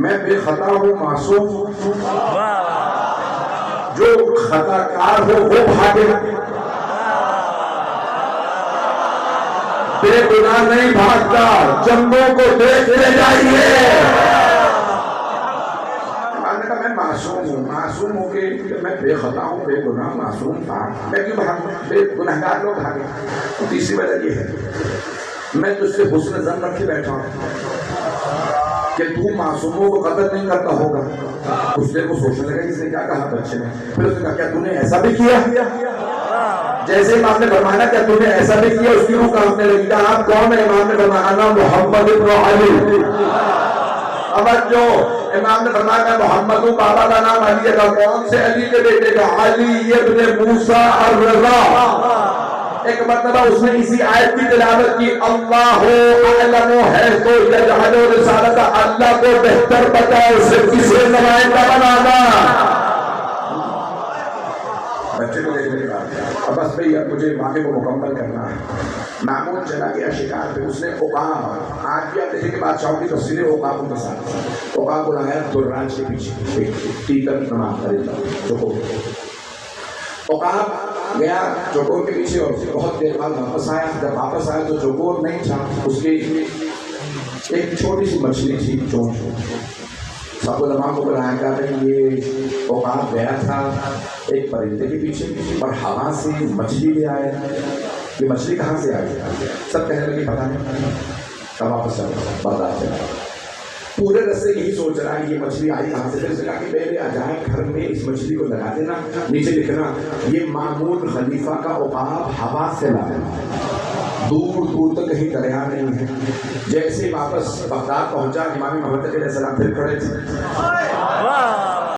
मैं बेखता हूँ मासूम, जो खताकार हो वो भागे, बेगुनाह नहीं भागता, जंगों को देखते जाइए। मैं मासूम हूँ, मासूम हो के मैं बेखता हूँ, बेगुनाह मासूम था, मैं क्यों भागूं? बेगुनाहगार लोग भागे। तो तीसरी वजह ये है, मैं तुझसे हुस्न ज़न रखे बैठा हूँ कि तू मासूमों को कदर नहीं करता होगा। कुछ देर को सोचने लगा इसने क्या कहा बच्चे ने, फिर उसने कहा क्या तूने ऐसा भी किया? जैसे इमाम ने फरमाया क्या तूने ऐसा भी किया, उसकी रूह कांपने लगी। कहा आप कौन है? इमाम ने फरमाया मोहम्मद इब्न अली। अब जो इमाम ने फरमाया मोहम्मद हूँ, बाबा का नाम अली है। कौन से अली के बेटे का? अली इब्न मूसा अर-रज़ा। एक मरतबा उसने इसी आयत की तिलावत की, अल्लाहु अअलमु हैसु यजअलु रिसालता, अल्लाह को बेहतर पता है उसे किसे नुमाइंदा बनाना। बच्चे को देखने के बाद अब बस भैया मुझे वाक़े को मुकम्मल करना है। मामून चला गया शिकार पे, उसने उकाब आज भी आप देखेंगे बादशाहों की तस्वीरें उकाबों के साथ। उकाब बुलाया दुर्राज के पीछे एक टीकर नमाज करेगा। उकाब गया चौकोर के पीछे और बहुत देर बाद वापस आया। जब वापस आया तो चौकोर नहीं था, उसकी एक छोटी सी मछली थी, चोंच। सबको लम्हा को बुलाया क्या था, ये उकाब गया था एक परिंदे के पीछे और हवा से मछली ले आया। ये मछली कहाँ से आई? सब कहने लगे पता नहीं। तब वापस चला बर्दाश्त चला, पूरे रस्ते यही सोच रहा है ये मछली आई कहाँ से। फिर से कहा कि मेरे अजायब घर में इस मछली को लगा देना, नीचे लिखना ये मामून खलीफा का उकाब हवा से लाया। दूर दूर तक कहीं दरिया नहीं है। जैसे वापस बगदाद पहुंचा, इमाम मोहम्मद अलैहि सलाम फिर खड़े थे।